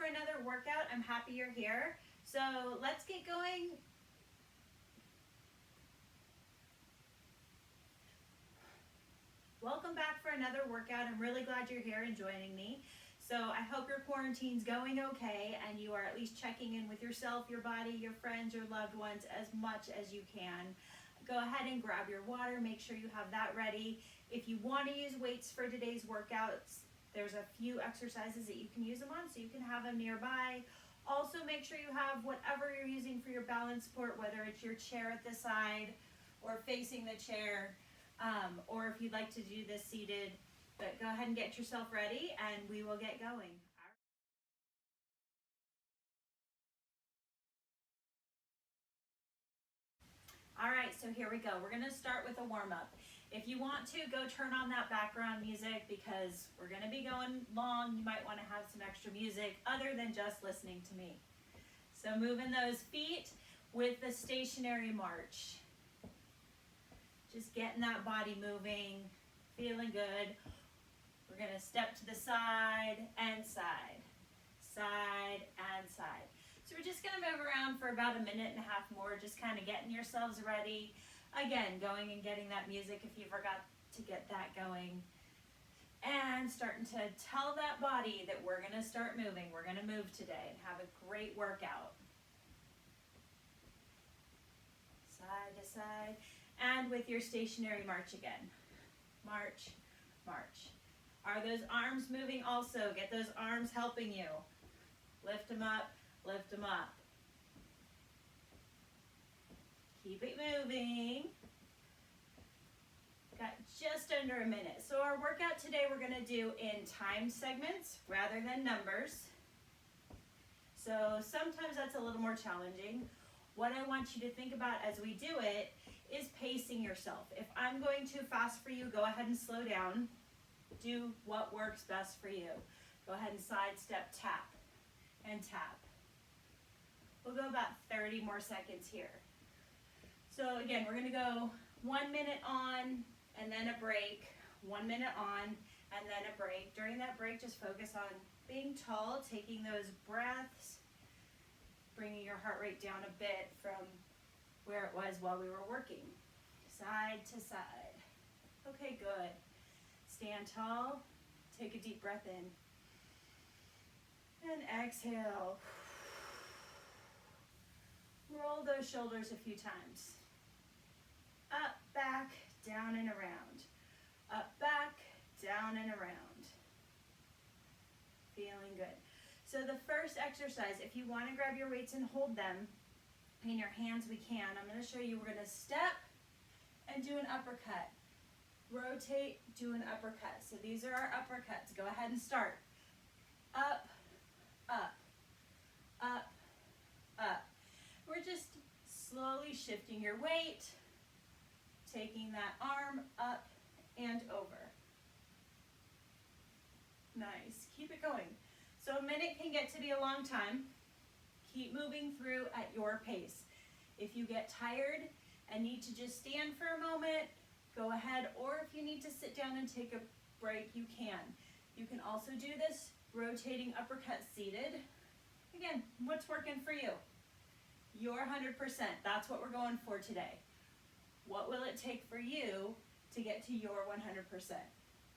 for another workout. I'm happy you're here. So let's get going. Welcome back for another workout. I'm really glad you're here and joining me. So I hope your quarantine's going okay and you are at least checking in with yourself, your body, your friends, your loved ones as much as you can. Go ahead and grab your water. Make sure you have that ready. If you want to use weights for today's workouts, there's a few exercises that you can use them on, so you can have them nearby. Also, make sure you have whatever you're using for your balance support, whether it's your chair at the side or facing the chair, or if you'd like to do this seated. But go ahead and get yourself ready and we will get going. All right, so here we go. We're gonna start with a warm-up. If you want to, go turn on that background music because we're gonna be going long. You might wanna have some extra music other than just listening to me. So moving those feet with the stationary march. Just getting that body moving, feeling good. We're gonna step to the side and side, side and side. So we're just gonna move around for about a minute and a half more, just kind of getting yourselves ready. Again, going and getting that music if you forgot to get that going. And starting to tell that body that we're gonna start moving. We're gonna move today and have a great workout. Side to side. And with your stationary march again. March, march. Are those arms moving also? Get those arms helping you. Lift them up, lift them up. Keep it moving. Got just under a minute. So our workout today we're gonna do in time segments rather than numbers. So sometimes that's a little more challenging. What I want you to think about as we do it is pacing yourself. If I'm going too fast for you, go ahead and slow down. Do what works best for you. Go ahead and sidestep, tap, and tap. We'll go about 30 more seconds here. So again, we're gonna go 1 minute on and then a break, 1 minute on and then a break. During that break, just focus on being tall, taking those breaths, bringing your heart rate down a bit from where it was while we were working. Side to side. Okay, good. Stand tall, take a deep breath in. And exhale. Roll those shoulders a few times. Up, back, down and around. Up, back, down and around. Feeling good. So the first exercise, if you want to grab your weights and hold them in your hands, we can. I'm going to show you, we're going to step and do an uppercut. Rotate, do an uppercut. So these are our uppercuts. Go ahead and start. Up, up, up, up. We're just slowly shifting your weight, taking that arm up and over. Nice. Keep it going. So a minute can get to be a long time. Keep moving through at your pace. If you get tired and need to just stand for a moment, go ahead, or if you need to sit down and take a break, you can. You can also do this rotating uppercut seated. Again, what's working for you? Your 100%, that's what we're going for today. What will it take for you to get to your 100%?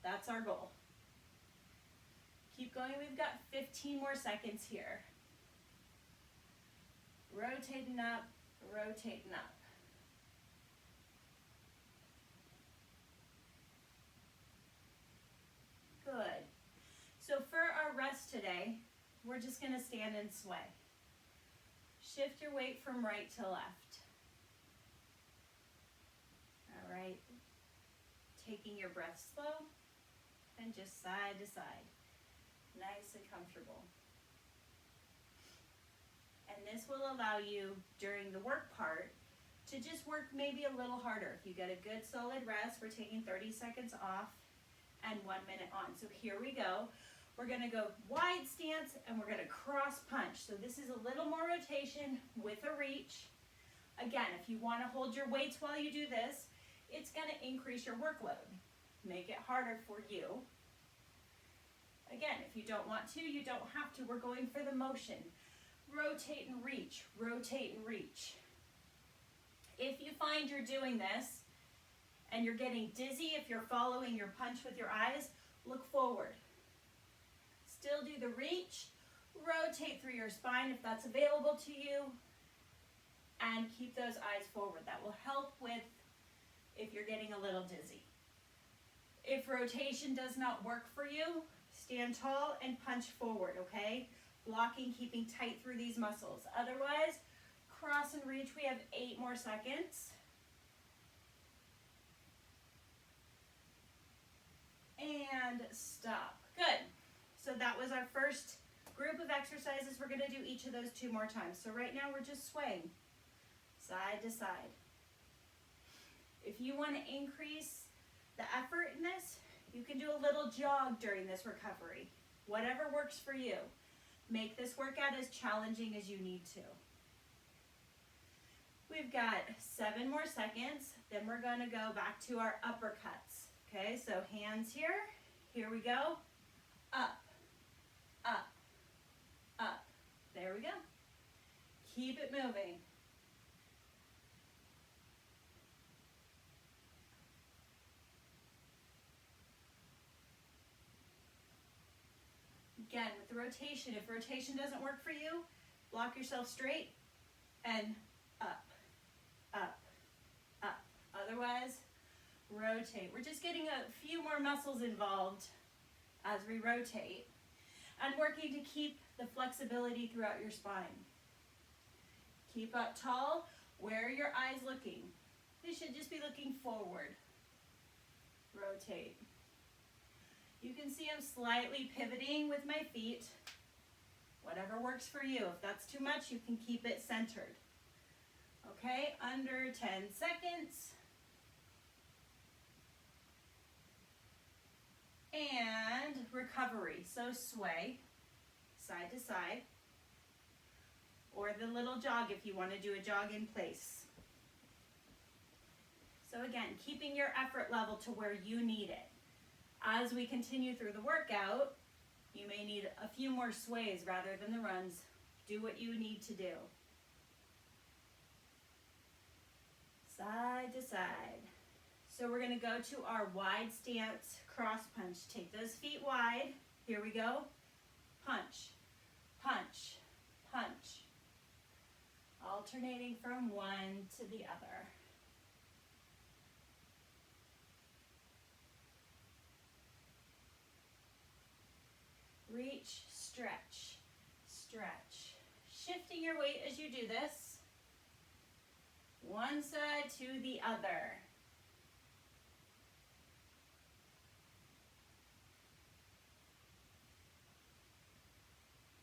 That's our goal. Keep going, we've got 15 more seconds here. Rotating up, rotating up. Good. So for our rest today, we're just gonna stand and sway. Shift your weight from right to left. All right. Taking your breath slow and just side to side. Nice and comfortable. And this will allow you during the work part to just work maybe a little harder. If you get a good solid rest, we're taking 30 seconds off and 1 minute on. So here we go. We're gonna go wide stance and we're gonna cross punch. So this is a little more rotation with a reach. Again, if you wanna hold your weights while you do this, it's gonna increase your workload. Make it harder for you. Again, if you don't want to, you don't have to. We're going for the motion. Rotate and reach, rotate and reach. If you find you're doing this and you're getting dizzy, if you're following your punch with your eyes, look forward. Still do the reach, rotate through your spine if that's available to you, and keep those eyes forward. That will help with if you're getting a little dizzy. If rotation does not work for you, stand tall and punch forward, okay? Blocking, keeping tight through these muscles. Otherwise, cross and reach. We have 8 more seconds. And stop. Good. So that was our first group of exercises. We're going to do each of those 2 more times. So right now we're just swaying side to side. If you want to increase the effort in this, you can do a little jog during this recovery. Whatever works for you. Make this workout as challenging as you need to. We've got 7 more seconds. Then we're going to go back to our uppercuts. Okay, so hands here. Here we go. Up, up, up. There we go. Keep it moving. Again, with the rotation, if rotation doesn't work for you, block yourself straight and up, up, up. Otherwise, rotate. We're just getting a few more muscles involved as we rotate and working to keep the flexibility throughout your spine. Keep up tall. Where are your eyes looking? They should just be looking forward. Rotate. You can see I'm slightly pivoting with my feet. Whatever works for you. If that's too much, you can keep it centered. Okay, under 10 seconds. And recovery. So sway, side to side. Or the little jog if you want to do a jog in place. So again, keeping your effort level to where you need it. As we continue through the workout, you may need a few more sways rather than the runs. Do what you need to do. Side to side. So we're going to go to our wide stance cross punch. Take those feet wide. Here we go. Punch, punch, punch. Alternating from one to the other. Reach, stretch, stretch. Shifting your weight as you do this. One side to the other.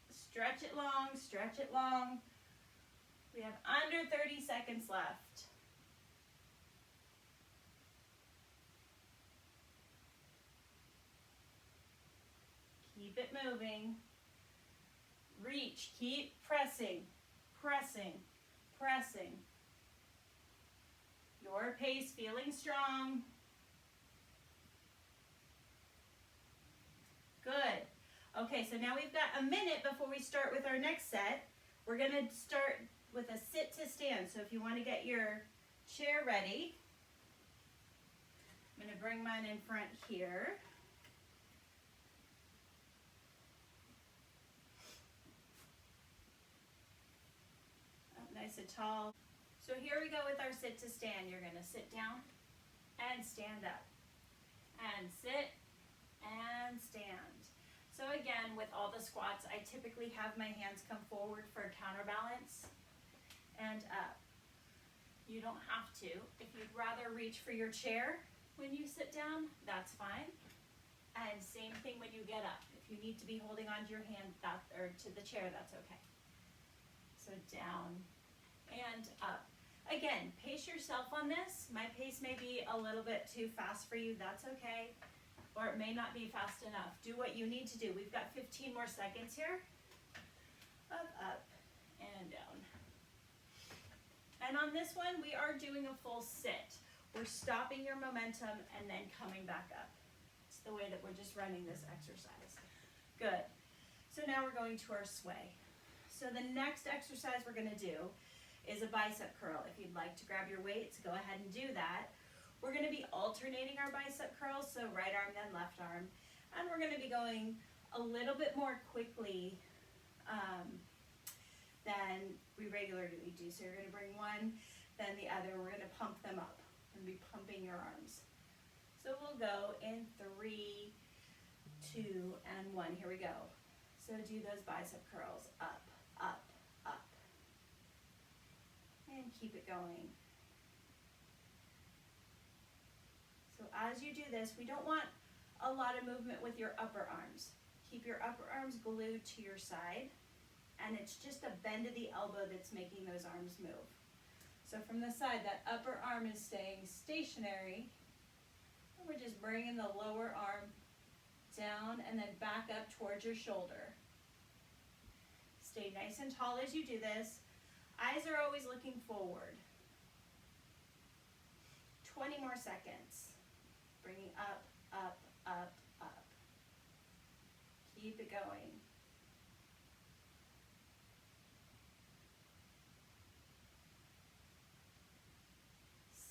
Stretch it long, stretch it long. We have under 30 seconds left. Keep it moving. Reach, keep pressing, pressing, pressing. Your pace, feeling strong. Good. Okay, so now we've got a minute before we start with our next set. We're going to start with a sit to stand. So if you want to get your chair ready, I'm going to bring mine in front here. Up nice and tall. So here we go with our sit to stand. You're going to sit down and stand up. And sit and stand. So again, with all the squats, I typically have my hands come forward for a counterbalance and up. You don't have to. If you'd rather reach for your chair when you sit down, that's fine. And same thing when you get up. If you need to be holding onto your hand or to the chair, that's okay. So down and up. Again, pace yourself on this. My pace may be a little bit too fast for you, that's okay. Or it may not be fast enough. Do what you need to do. We've got 15 more seconds here. Up, up, and down. And on this one, we are doing a full sit. We're stopping your momentum and then coming back up. It's the way that we're just running this exercise. Good. So now we're going to our sway. So the next exercise we're going to do is a bicep curl. If you'd like to grab your weights, go ahead and do that. We're going to be alternating our bicep curls, so right arm then left arm. And we're going to be going a little bit more quickly than we regularly do. So you're going to bring one, then the other. We're going to pump them up. We're going to be pumping your arms. So we'll go in 3, 2, and 1. Here we go. So do those bicep curls. Up, up, up. And keep it going. So as you do this, we don't want a lot of movement with your upper arms. Keep your upper arms glued to your side, and it's just a bend of the elbow that's making those arms move. So from the side, that upper arm is staying stationary, and we're just bringing the lower arm down and then back up towards your shoulder. Stay nice and tall as you do this. Eyes are always looking forward. 20 more seconds. Bringing up, up, up, up. Keep it going.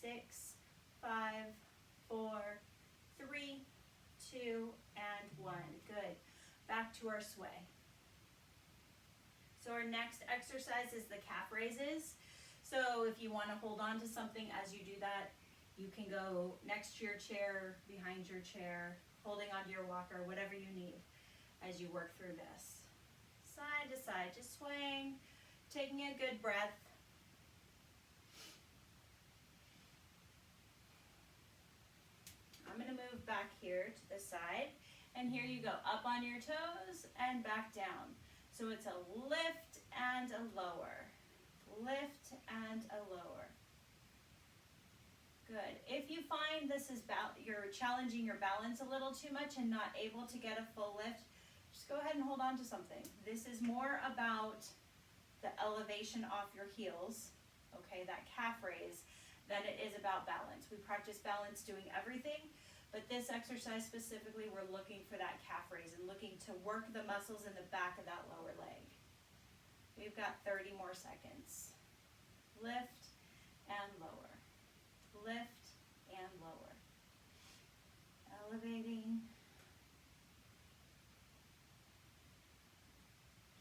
6, 5, 4, 3, 2, and 1. Good. Back to our sway. So our next exercise is the calf raises. So if you want to hold on to something as you do that, you can go next to your chair, behind your chair, holding onto your walker, whatever you need as you work through this. Side to side, just swaying, taking a good breath. I'm going to move back here to the side, and here you go, up on your toes and back down. So it's a lift and a lower, lift and a lower. Good. If you find this is you're challenging your balance a little too much and not able to get a full lift, just go ahead and hold on to something. This is more about the elevation off your heels, okay, that calf raise, than it is about balance. We practice balance doing everything, but this exercise specifically, we're looking for that calf raise and looking to work the muscles in the back of that lower leg. We've got 30 more seconds. Lift and lower. Lift and lower. Elevating.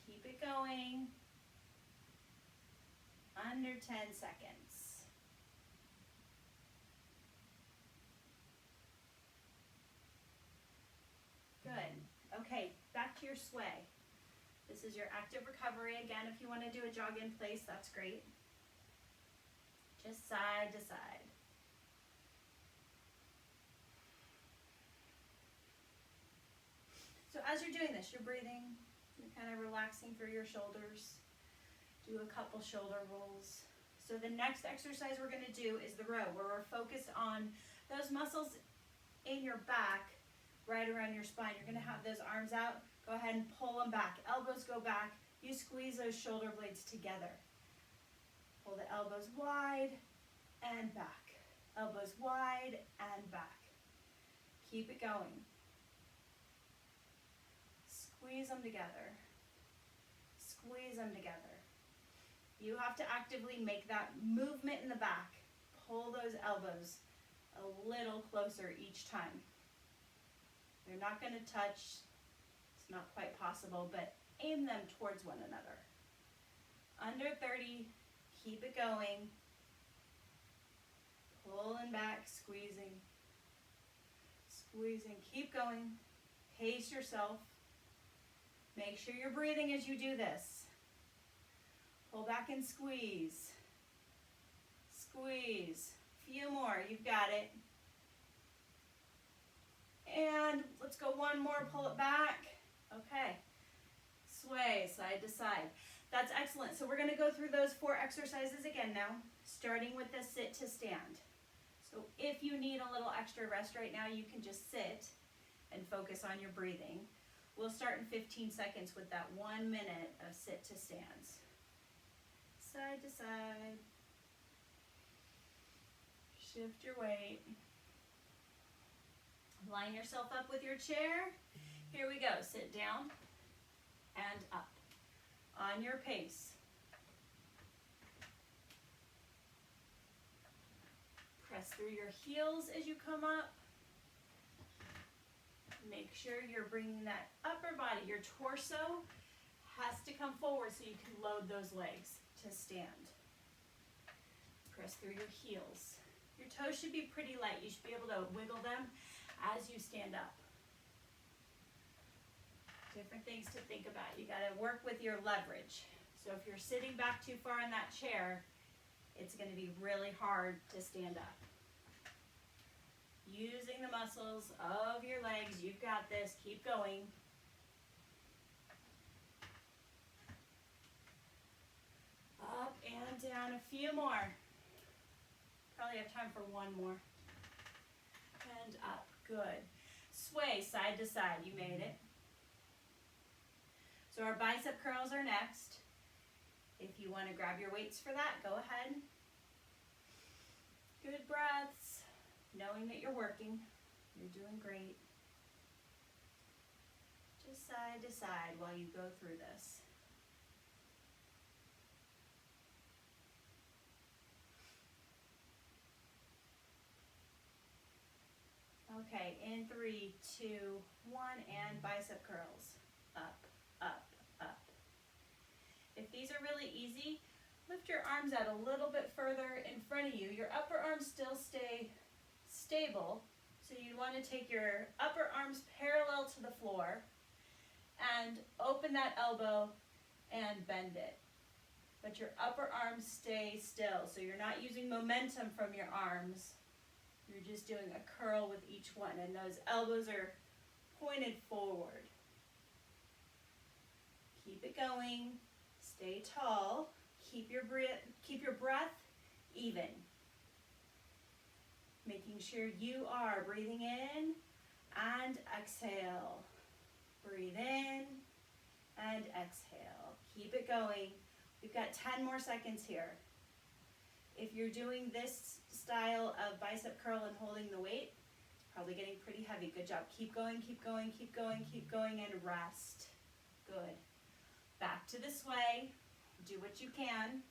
Keep it going. Under 10 seconds. Good. Okay, back to your sway. This is your active recovery. Again, if you want to do a jog in place, that's great. Just side to side. So as you're doing this, you're breathing, you're kind of relaxing through your shoulders. Do a couple shoulder rolls. So the next exercise we're going to do is the row, where we're focused on those muscles in your back, right around your spine. You're going to have those arms out. Go ahead and pull them back. Elbows go back. You squeeze those shoulder blades together. Pull the elbows wide and back. Elbows wide and back. Keep it going. Squeeze them together. Squeeze them together. You have to actively make that movement in the back. Pull those elbows a little closer each time. They're not going to touch. It's not quite possible, but aim them towards one another. Under 30, keep it going. Pulling back, squeezing. Squeezing, keep going. Pace yourself. Make sure you're breathing as you do this. Pull back and squeeze. Squeeze. Few more, you've got it. And let's go one more, pull it back. Okay. Sway side to side. That's excellent. So we're going to go through those 4 exercises again now, starting with the sit to stand. So if you need a little extra rest right now, you can just sit and focus on your breathing. We'll start in 15 seconds with that 1 minute of sit to stands. Side to side. Shift your weight. Line yourself up with your chair. Here we go. Sit down and up on your pace. Press through your heels as you come up. Make sure you're bringing that upper body, your torso has to come forward so you can load those legs to stand. Press through your heels. Your toes should be pretty light. You should be able to wiggle them as you stand up. Different things to think about. You got to work with your leverage. So if you're sitting back too far in that chair, it's going to be really hard to stand up. Using the muscles of your legs, you've got this. Keep going. Up and down, a few more. Probably have time for one more. And up, good. Sway side to side, you made it. So our bicep curls are next. If you want to grab your weights for that, go ahead. Good breaths. Knowing that you're working, you're doing great. Just side to side while you go through this. Okay, in 3, 2, 1, and bicep curls. Up, up, up. If these are really easy, lift your arms out a little bit further in front of you. Your upper arms still stay stable, so you want to take your upper arms parallel to the floor and open that elbow and bend it. But your upper arms stay still, so you're not using momentum from your arms. You're just doing a curl with each one, and those elbows are pointed forward. Keep it going. Stay tall. Keep your breath even. Making sure you are breathing in and exhale. Breathe in and exhale. Keep it going. We've got 10 more seconds here. If you're doing this style of bicep curl and holding the weight, it's probably getting pretty heavy. Good job. Keep going, keep going, keep going, keep going, and rest. Good. Back to the sway. Do what you can.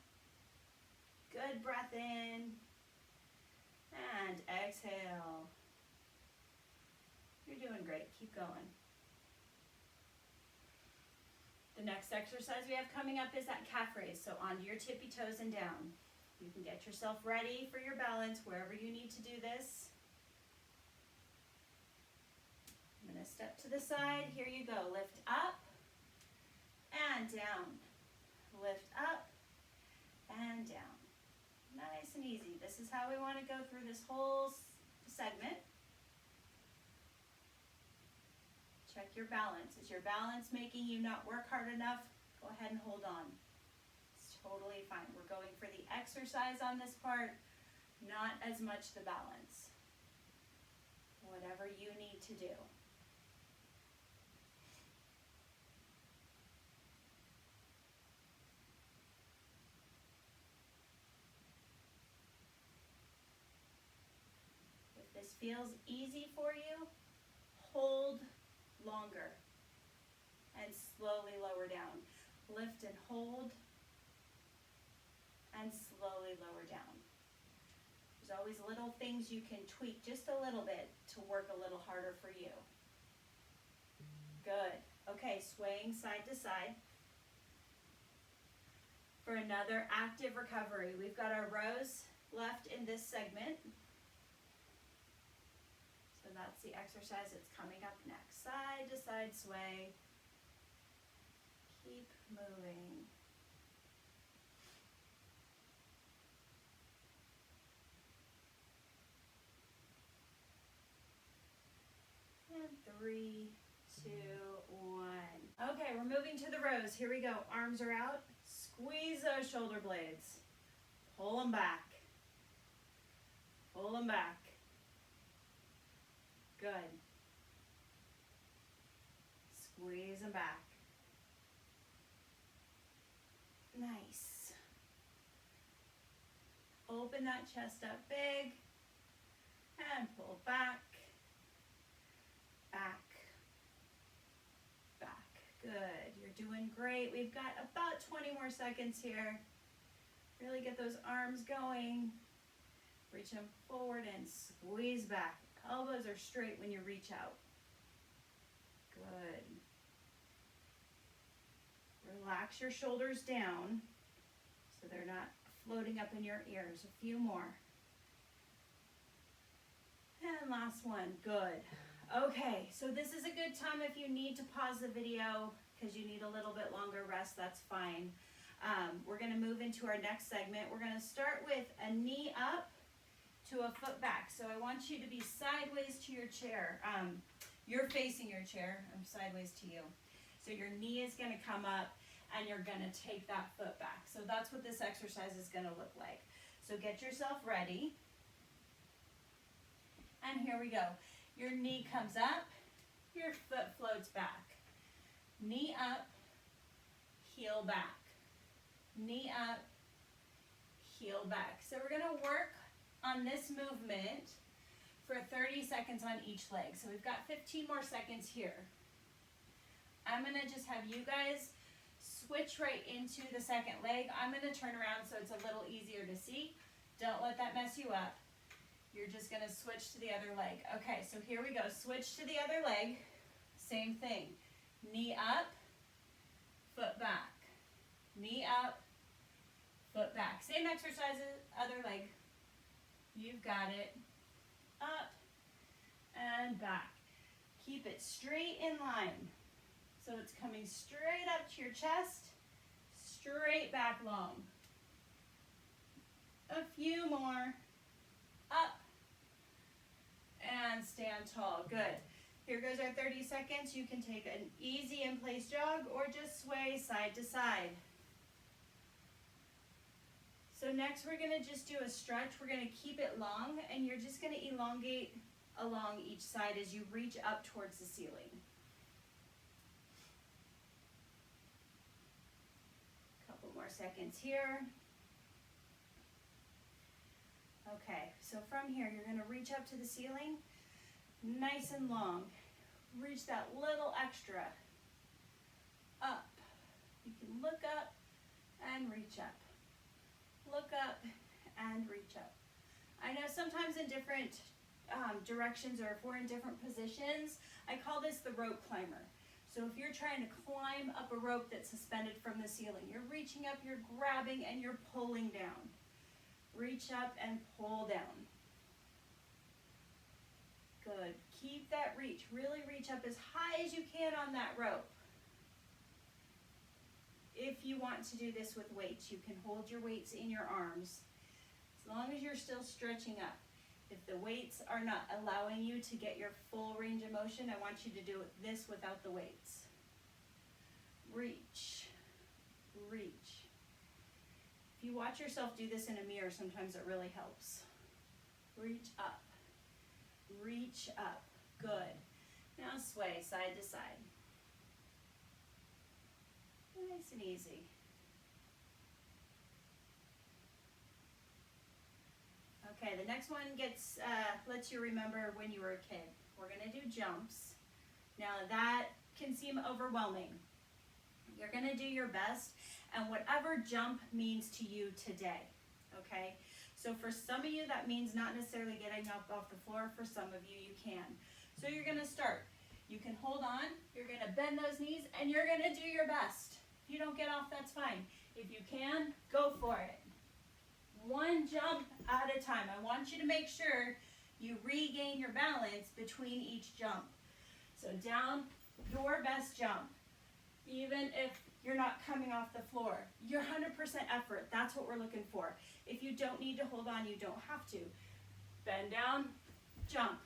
Good breath in. And exhale. You're doing great. Keep going. The next exercise we have coming up is that calf raise. So onto your tippy toes and down. You can get yourself ready for your balance wherever you need to do this. I'm going to step to the side. Here you go. Lift up and down. Lift up and down. Nice and easy. This is how we want to go through this whole segment. Check your balance. Is your balance making you not work hard enough? Go ahead and hold on. It's totally fine. We're going for the exercise on this part, not as much the balance. Whatever you need to do. If this feels easy for you, hold longer and slowly lower down. Lift and hold and slowly lower down. There's always little things you can tweak just a little bit to work a little harder for you. Good. Okay, swaying side to side. For another active recovery, we've got our rows left in this segment. So that's the exercise that's coming up next. Side to side sway. Keep moving. And 3, 2, 1. Okay, we're moving to the rows. Here we go. Arms are out. Squeeze those shoulder blades. Pull them back. Pull them back. Good. Squeeze them back. Nice. Open that chest up big and pull back, back, Good, you're doing great. We've got about 20 more seconds here. Really get those arms going. Reach them forward and squeeze back. Elbows are straight when you reach out. Good. Relax your shoulders down so they're not floating up in your ears. A few more. And last one. Good. Okay, so this is a good time if you need to pause the video because you need a little bit longer rest, that's fine. We're going to move into our next segment. We're going to start with a knee up to a foot back. So I want you to be sideways to your chair. You're facing your chair. I'm sideways to you. So your knee is going to come up and you're going to take that foot back. So that's what this exercise is going to look like. So get yourself ready. And here we go. Your knee comes up, your foot floats back. Knee up, heel back. Knee up, heel back. So we're going to work on this movement for 30 seconds on each leg. So we've got 15 more seconds here. I'm going to just have you guys switch right into the second leg. I'm going to turn around so it's a little easier to see. Don't let that mess you up. You're just going to switch to the other leg. Okay, so here we go. Switch to the other leg. Same thing. Knee up, foot back. Knee up, foot back. Same exercises, other leg. You've got it. Up and back. Keep it straight in line. So it's coming straight up to your chest, straight back long. A few more. Up and stand tall. Good. Here goes our 30 seconds. You can take an easy in-place jog or just sway side to side. So next we're going to just do a stretch. We're going to keep it long and you're just going to elongate along each side as you reach up towards the ceiling. Couple more seconds here. Okay, so from here you're going to reach up to the ceiling, nice and long. Reach that little extra. Up. You can look up and reach up. Look up and reach up. I know sometimes in different directions or if we're in different positions, I call this the rope climber. So if you're trying to climb up a rope that's suspended from the ceiling, you're reaching up, you're grabbing, and you're pulling down. Reach up and pull down. Good. Keep that reach. Really reach up as high as you can on that rope. If you want to do this with weights, you can hold your weights in your arms as long as you're still stretching up. If the weights are not allowing you to get your full range of motion, I want you to do this without the weights. Reach. Reach. If you watch yourself do this in a mirror, sometimes it really helps. Reach up. Reach up. Good. Now sway side to side. Nice and easy. Okay, the next one lets you remember when you were a kid. We're going to do jumps. Now that can seem overwhelming. You're going to do your best and whatever jump means to you today, okay? So for some of you, that means not necessarily getting up off the floor. For some of you, you can. So you're going to start. You can hold on. You're going to bend those knees, and you're going to do your best. If you don't get off, that's fine. If you can, go for it. One jump at a time. I want you to make sure you regain your balance between each jump. So down, your best jump. Even if you're not coming off the floor. Your 100% effort, that's what we're looking for. If you don't need to hold on, you don't have to. Bend down, jump.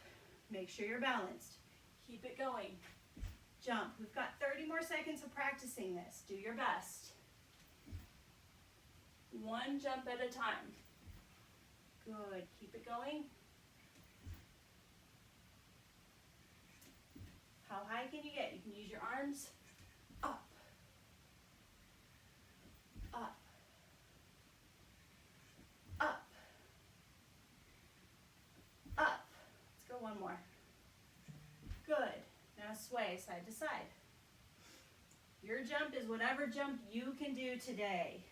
Make sure you're balanced. Keep it going. Jump. We've got 30 more seconds of practicing this. Do your best. One jump at a time. Good. Keep it going. How high can you get? You can use your arms. Up. Up. Up. Up. Let's go one more. Good. Now sway side to side. Your jump is whatever jump you can do today.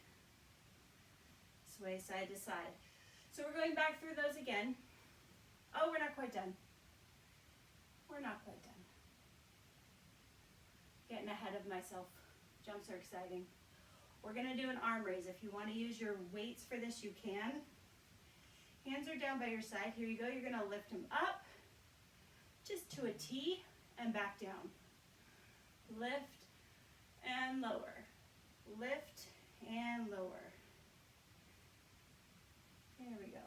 Sway side to side. So we're going back through those again. Oh, we're not quite done. We're not quite done. Getting ahead of myself. Jumps are exciting. We're gonna do an arm raise. If you wanna use your weights for this, you can. Hands are down by your side. Here you go. You're gonna lift them up just to a T and back down. Lift and lower. Lift and lower. There we go.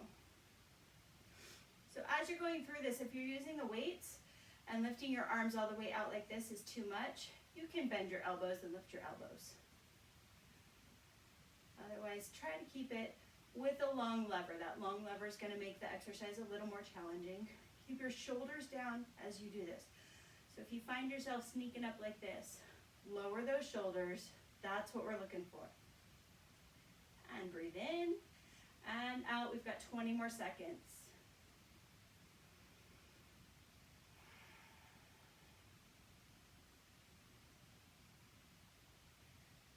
So as you're going through this, if you're using the weights and lifting your arms all the way out like this is too much, you can bend your elbows and lift your elbows. Otherwise, try to keep it with a long lever. That long lever is going to make the exercise a little more challenging. Keep your shoulders down as you do this. So if you find yourself sneaking up like this, lower those shoulders. That's what we're looking for. And breathe in and out. We've got 20 more seconds.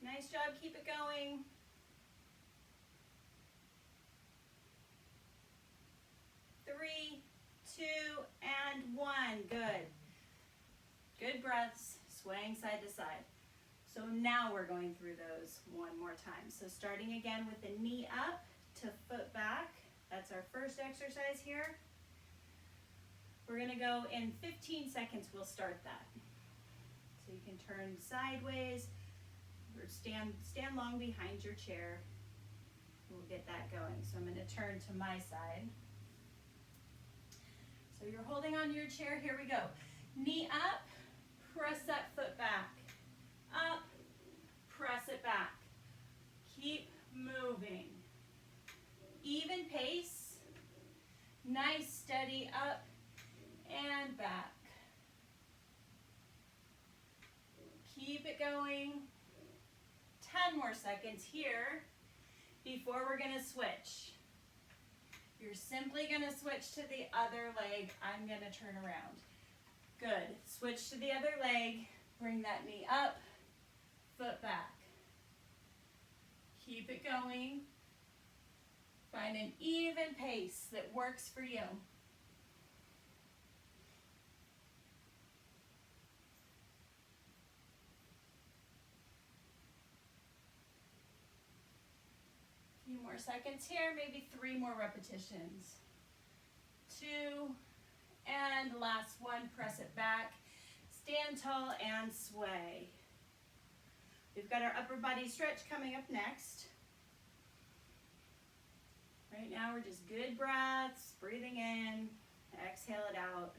Nice job. Keep it going. Three, two, and one. Good. Good breaths, swaying side to side. So now we're going through those one more time. So starting again with the knee up to foot back. That's our first exercise here. We're gonna go in 15 seconds, we'll start that. So you can turn sideways or stand long behind your chair. We'll get that going. So I'm gonna turn to my side. So you're holding on to your chair, here we go. Knee up, press that foot back. Up, press it back. Keep moving. Even pace. Nice, steady up and back. Keep it going. 10 more seconds here before we're gonna switch. You're simply gonna switch to the other leg. I'm gonna turn around. Good. Switch to the other leg. Bring that knee up, foot back. Keep it going. Find an even pace that works for you. A few more seconds here, maybe 3 more repetitions. 2, and last one, press it back. Stand tall and sway. We've got our upper body stretch coming up next. Right now we're just good breaths, breathing in, exhale it out.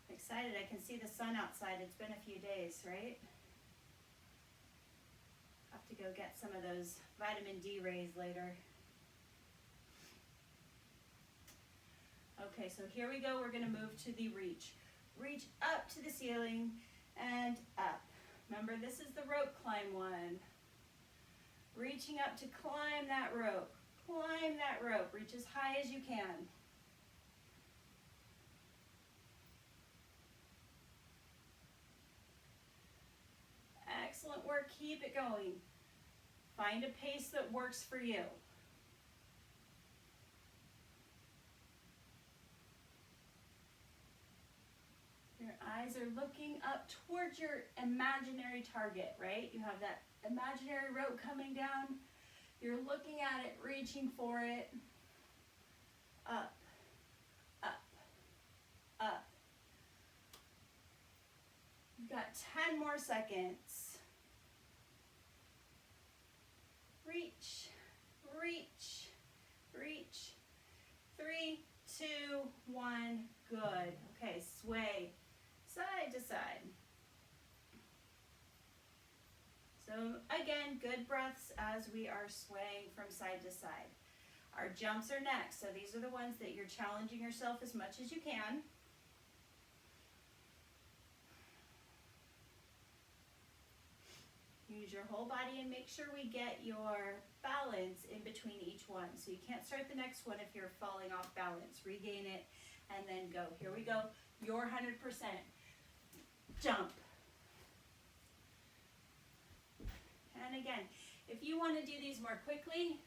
I'm excited, I can see the sun outside. It's been a few days, right? Have to go get some of those vitamin D rays later. Okay, so here we go. We're gonna move to the reach. Reach up to the ceiling and up. Remember, this is the rope climb one. Reaching up to climb that rope. Climb that rope. Reach as high as you can. Excellent work. Keep it going. Find a pace that works for you. Your eyes are looking up towards your imaginary target, right? You have that imaginary rope coming down. You're looking at it, reaching for it. Up, up, up. You've got 10 more seconds. Reach, reach, reach. 3, 2, 1, good. Okay, sway side to side. So again, good breaths as we are swaying from side to side. Our jumps are next, so these are the ones that you're challenging yourself as much as you can. Use your whole body and make sure we get your balance in between each one. So you can't start the next one if you're falling off balance. Regain it and then go. Here we go. Your 100%. Jump. again, if you want to do these more quickly,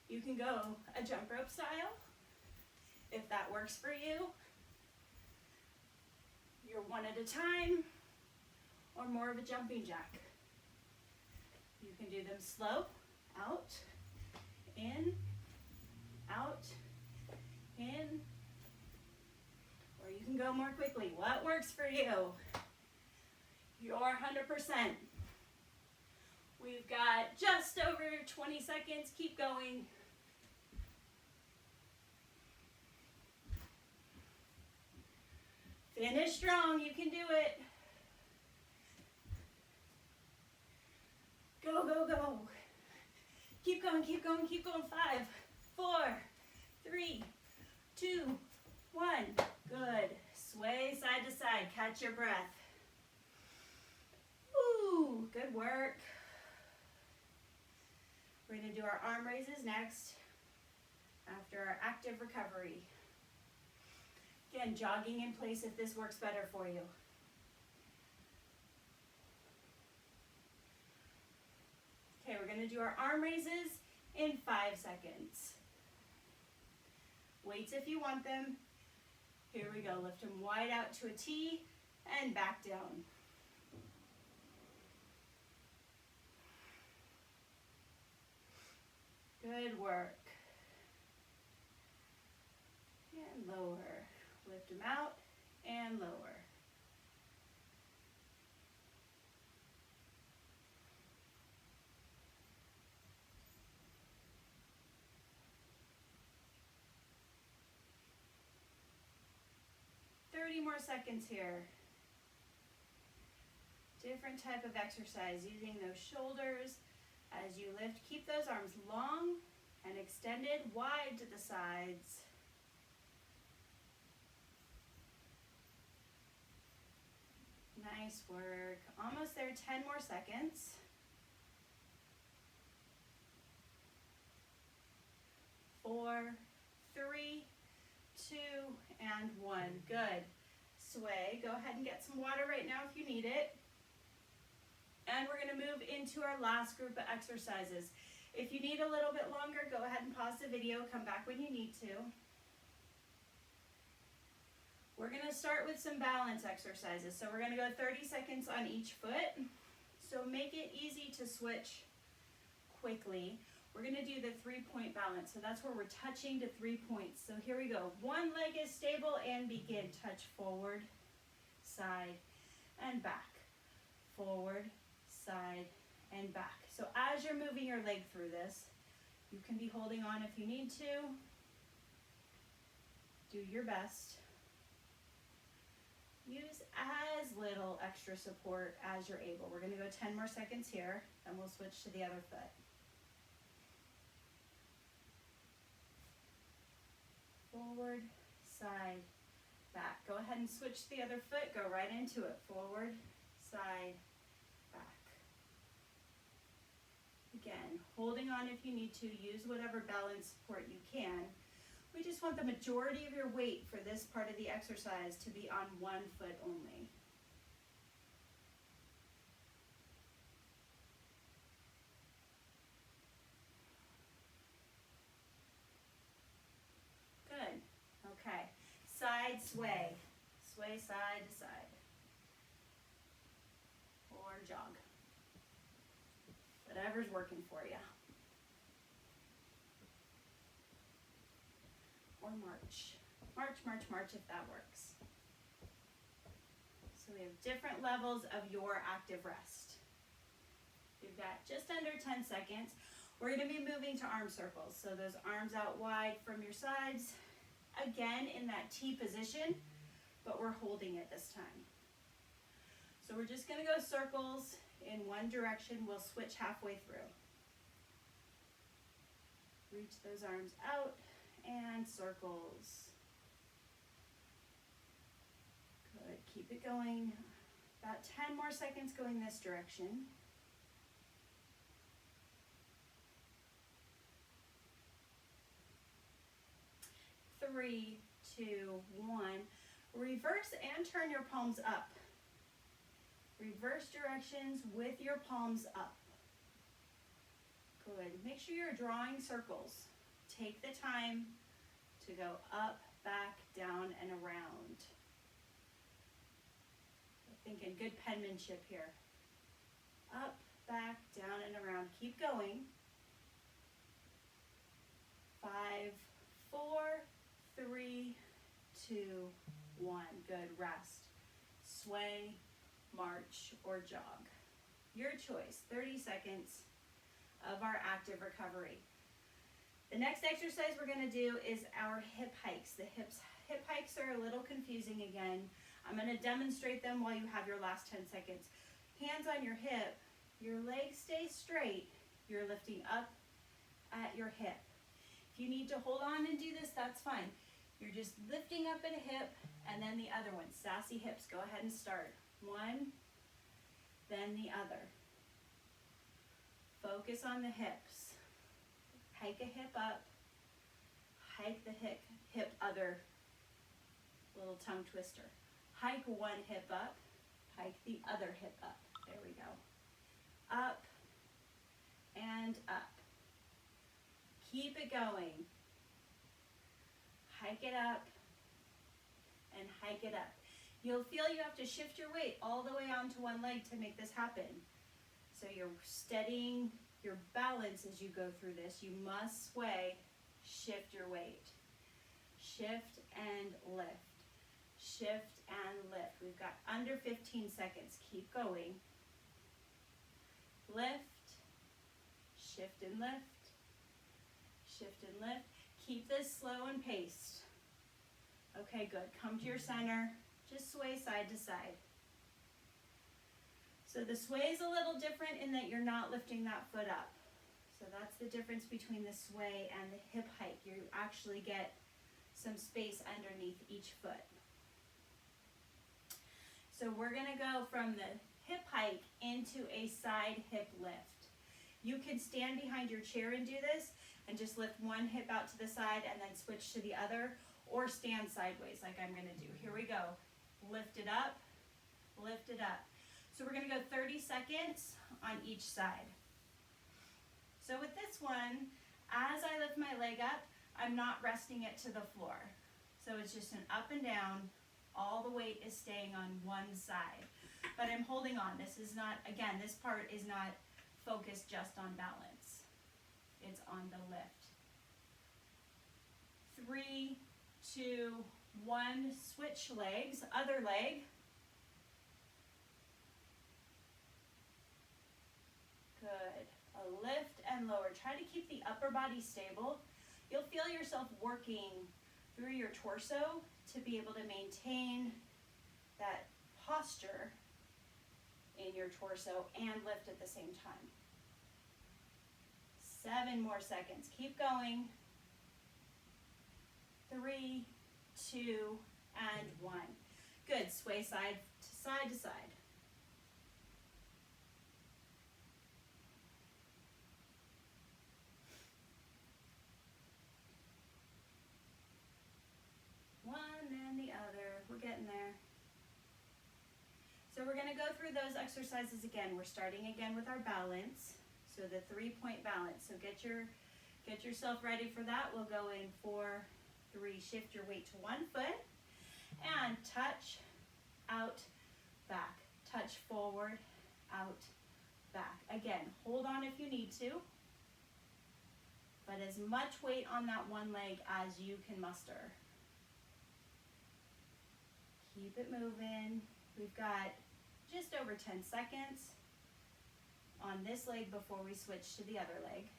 you can go a jump rope style, if that works for you. You're one at a time, or more of a jumping jack. You can do them slow, out, in, out, in, or you can go more quickly. What works for you? You're 100%. We've got just over 20 seconds. Keep going. Finish strong. You can do it. Go, go, go. Keep going, keep going, keep going. 5, 4, 3, 2, 1. Good. Sway side to side. Catch your breath. Woo, good work. We're going to do our arm raises next after our active recovery. Again, jogging in place if this works better for you. Okay, we're going to do our arm raises in 5 seconds. Weights if you want them. Here we go. Lift them wide out to a T and back down. Good work. And lower. Lift them out and lower. More seconds here. Different type of exercise using those shoulders as you lift. Keep those arms long and extended wide to the sides. Nice work. Almost there. 10 more seconds. 4, 3, 2, and 1. Good. Sway. Go ahead and get some water right now if you need it. And we're going to move into our last group of exercises. If you need a little bit longer, go ahead and pause the video. Come back when you need to. We're going to start with some balance exercises. So we're going to go 30 seconds on each foot. So make it easy to switch quickly. We're going to do the 3-point balance. So that's where we're touching to 3 points. So here we go. One leg is stable and begin. Touch forward, side, and back. Forward, side, and back. So as you're moving your leg through this, you can be holding on if you need to. Do your best. Use as little extra support as you're able. We're going to go 10 more seconds here, and we'll switch to the other foot. Forward, side, back. Go ahead and switch to the other foot. Go right into it. Forward, side, back. Again, holding on if you need to. Use whatever balance support you can. We just want the majority of your weight for this part of the exercise to be on one foot only. Good. Okay. Side sway. Sway side to side. Or jog. Whatever's working for you. Or march. March, march, march if that works. So we have different levels of your active rest. We've got just under 10 seconds. We're going to be moving to arm circles. So those arms out wide from your sides. Again in that T position, but we're holding it this time. So we're just going to go circles in one direction. We'll switch halfway through. Reach those arms out and circles. Good. Keep it going. About 10 more seconds going this direction. 3, 2, 1. Reverse and turn your palms up. Reverse directions with your palms up. Good. Make sure you're drawing circles. Take the time to go up, back, down, and around. Thinking good penmanship here. Up, back, down, and around. Keep going. 5, 4, 3, 2, 1. Good. Rest. Sway, march, or jog. Your choice. 30 seconds of our active recovery. The next exercise we're going to do is our hip hikes. The hip hikes are a little confusing again. I'm going to demonstrate them while you have your last 10 seconds. Hands on your hip, your legs stay straight. You're lifting up at your hip. If you need to hold on and do this, that's fine. You're just lifting up at a hip and then the other one. Sassy hips, go ahead and start. One, then the other. Focus on the hips. Hike a hip up, hike the hip other, little tongue twister. Hike one hip up, hike the other hip up. There we go. Up and up. Keep it going. Hike it up and hike it up. You'll feel you have to shift your weight all the way onto one leg to make this happen. So you're steadying your balance as you go through this. You must sway, shift your weight. Shift and lift. Shift and lift. We've got under 15 seconds. Keep going. Lift, shift and lift, shift and lift. Keep this slow and paced. Okay, good. Come to your center. Just sway side to side. So the sway is a little different in that you're not lifting that foot up. So that's the difference between the sway and the hip hike. You actually get some space underneath each foot. So we're going to go from the hip hike into a side hip lift. You can stand behind your chair and do this and just lift one hip out to the side and then switch to the other, or stand sideways like I'm going to do. Here we go. Lift it up, lift it up. So we're going to go 30 seconds on each side. So with this one, as I lift my leg up, I'm not resting it to the floor. So it's just an up and down. All the weight is staying on one side. But I'm holding on. This is not, again, this part is not focused just on balance. It's on the lift. 3, 2, 1. Switch legs. Other leg. Good. A lift and lower. Try to keep the upper body stable. You'll feel yourself working through your torso to be able to maintain that posture in your torso and lift at the same time. 7 more seconds. Keep going. 3, 2, and 1. Good. Sway side to side to side. And the other. We're getting there. So we're going to go through those exercises again. We're starting again with our balance. So the 3-point balance. So get yourself ready for that. We'll go in 4, 3. Shift your weight to one foot and touch, out, back. Touch forward, out, back. Again, hold on if you need to, but as much weight on that one leg as you can muster. Keep it moving. We've got just over 10 seconds on this leg before we switch to the other leg.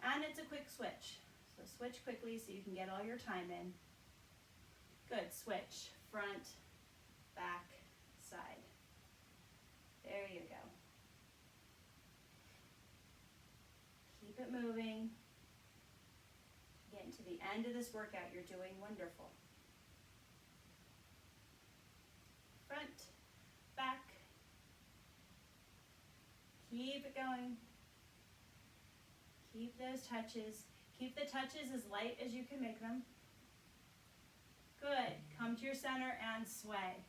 And it's a quick switch. So switch quickly so you can get all your time in. Good. Switch. Front, back, side. There you go. Keep it moving. Getting to the end of this workout, you're doing wonderful. Front, back. Keep it going. Keep those touches. Keep the touches as light as you can make them. Good. Come to your center and sway.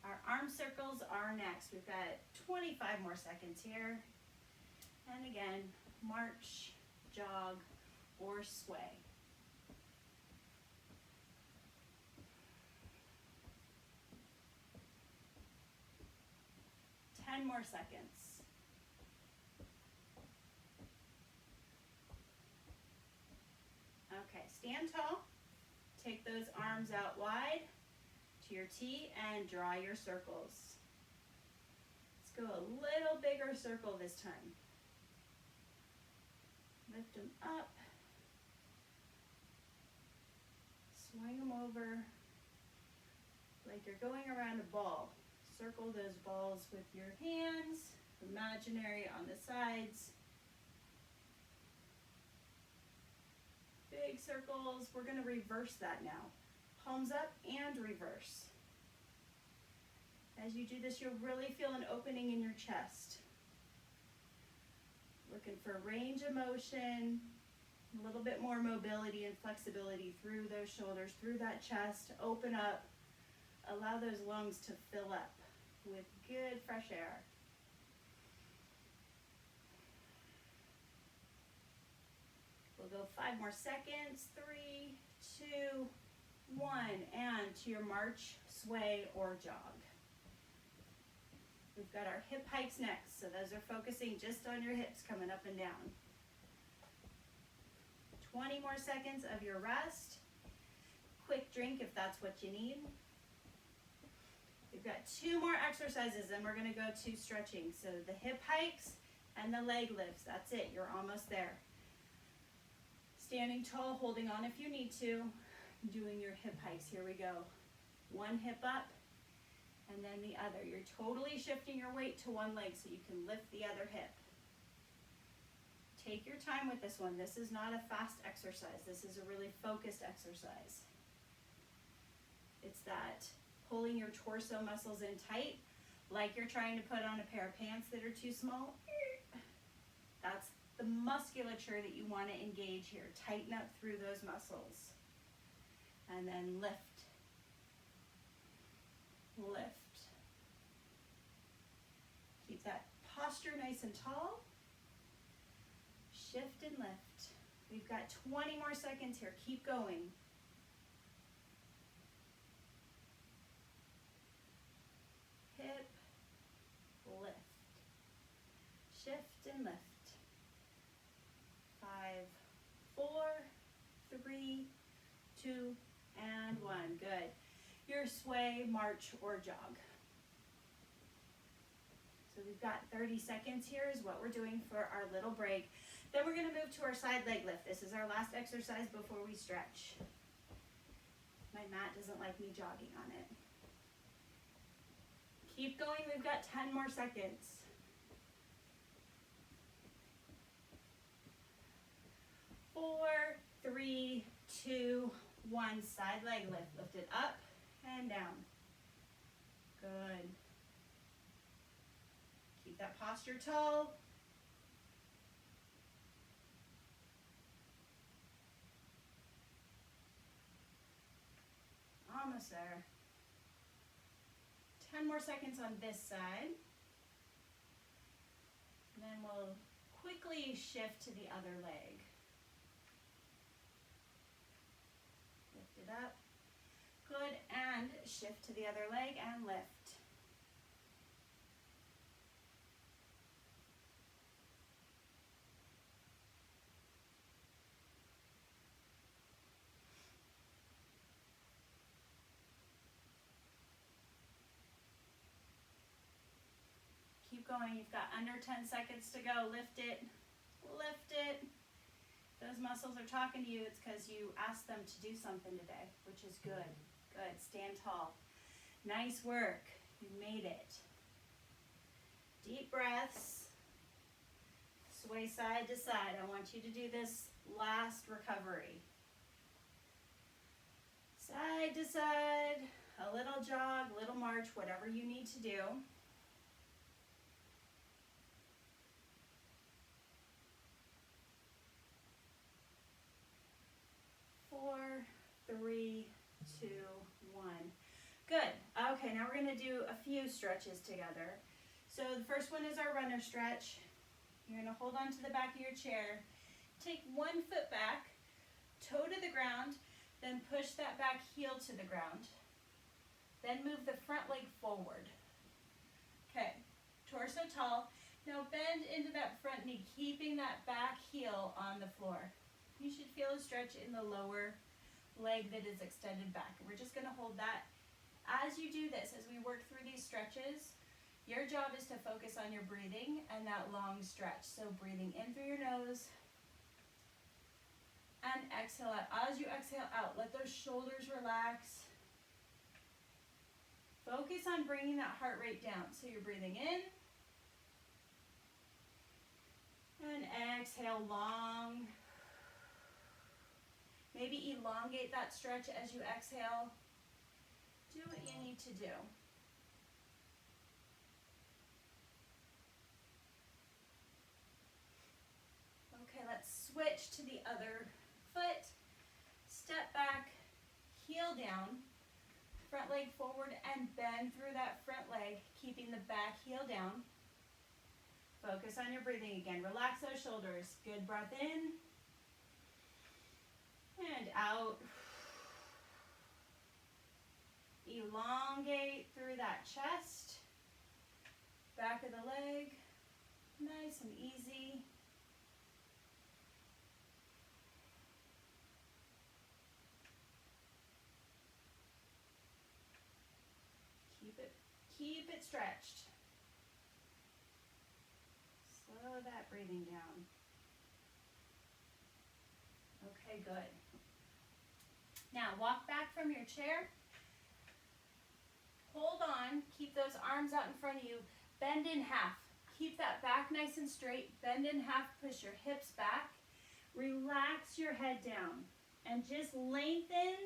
Our arm circles are next. We've got 25 more seconds here. And again, march, jog, or sway. 10 more seconds. Okay, stand tall. Take those arms out wide to your T and draw your circles. Let's go a little bigger circle this time. Lift them up. Swing them over like you're going around a ball. Circle those balls with your hands, imaginary on the sides. Big circles. We're going to reverse that now. Palms up and reverse. As you do this, you'll really feel an opening in your chest. Looking for range of motion, a little bit more mobility and flexibility through those shoulders, through that chest. Open up. Allow those lungs to fill up with good fresh air. We'll go 5 more seconds. 3, 2, 1, and to your march, sway, or jog. We've got our hip hikes next, so those are focusing just on your hips coming up and down. 20 more seconds of your rest. Quick drink if that's what you need. We've got 2 more exercises, and we're going to go to stretching. So the hip hikes and the leg lifts. That's it. You're almost there. Standing tall, holding on if you need to. Doing your hip hikes. Here we go. One hip up, and then the other. You're totally shifting your weight to one leg so you can lift the other hip. Take your time with this one. This is not a fast exercise. This is a really focused exercise. It's that pulling your torso muscles in tight, like you're trying to put on a pair of pants that are too small. That's the musculature that you want to engage here. Tighten up through those muscles. And then lift. Lift. Keep that posture nice and tall. Shift and lift. We've got 20 more seconds here. Keep going. Hip, lift. Shift and lift. 5, 4, 3, 2, and 1. Good. Your sway, march, or jog. So we've got 30 seconds here is what we're doing for our little break. Then we're going to move to our side leg lift. This is our last exercise before we stretch. My mat doesn't like me jogging on it. Keep going. We've got 10 more seconds. 4, 3, 2, 1. Side leg lift. Lift it up and down. Good. Keep that posture tall. Almost there. 10 more seconds on this side. And then we'll quickly shift to the other leg. Lift it up. Good, and shift to the other leg and lift. Keep going. You've got under 10 seconds to go. Lift it. Lift it. Those muscles are talking to you. It's because you asked them to do something today, which is good. Good. Stand tall. Nice work. You made it. Deep breaths. Sway side to side. I want you to do this last recovery. Side to side. A little jog, little march, whatever you need to do. 4, 3, 2, 1. Good. Okay, now we're going to do a few stretches together. So the first one is our runner stretch. You're gonna hold on to the back of your chair. Take one foot back, toe to the ground, then push that back heel to the ground. Then move the front leg forward. Okay, torso tall. Now bend into that front knee, keeping that back heel on the floor. You should feel a stretch in the lower leg that is extended back. And we're just gonna hold that. As you do this, as we work through these stretches, your job is to focus on your breathing and that long stretch. So breathing in through your nose and exhale out. As you exhale out, let those shoulders relax. Focus on bringing that heart rate down. So you're breathing in and exhale long. Maybe elongate that stretch as you exhale. Do what you need to do. Okay, let's switch to the other foot. Step back, heel down, front leg forward, and bend through that front leg, keeping the back heel down. Focus on your breathing again. Relax those shoulders. Good breath in and out. Elongate through that chest, back of the leg, nice and easy. Keep it stretched. Slow that breathing down. Okay, good. Now walk back from your chair. Hold on, keep those arms out in front of you. Bend in half. Keep that back nice and straight. Bend in half, push your hips back. Relax your head down and just lengthen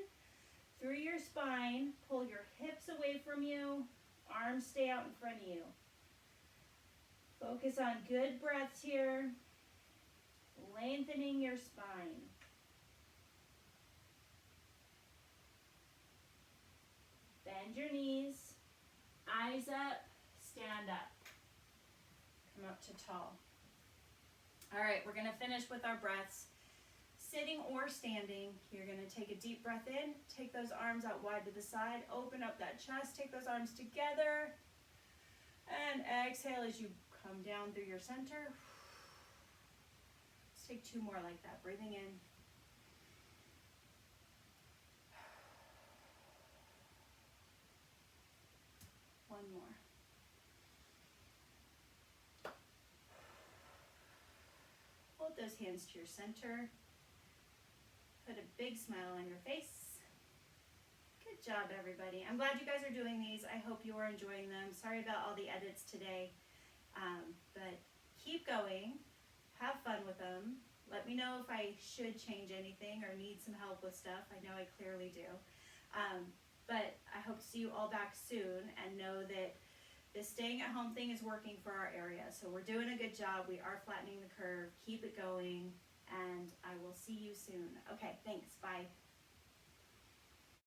through your spine. Pull your hips away from you. Arms stay out in front of you. Focus on good breaths here. Lengthening your spine. Bend your knees. Eyes up. Stand up. Come up to tall. All right, we're going to finish with our breaths. Sitting or standing, you're going to take a deep breath in, take those arms out wide to the side, open up that chest, take those arms together, and exhale as you come down through your center. Let's take two more like that. Breathing in. One more. Hold those hands to your center. Put a big smile on your face. Good job, everybody. I'm glad you guys are doing these. I hope you are enjoying them. Sorry about all the edits today, but keep going. Have fun with them. Let me know if I should change anything or need some help with stuff. I know I clearly do. But I hope to see you all back soon and know that the staying at home thing is working for our area. So we're doing a good job. We are flattening the curve. Keep it going. And I will see you soon. Okay, thanks. Bye.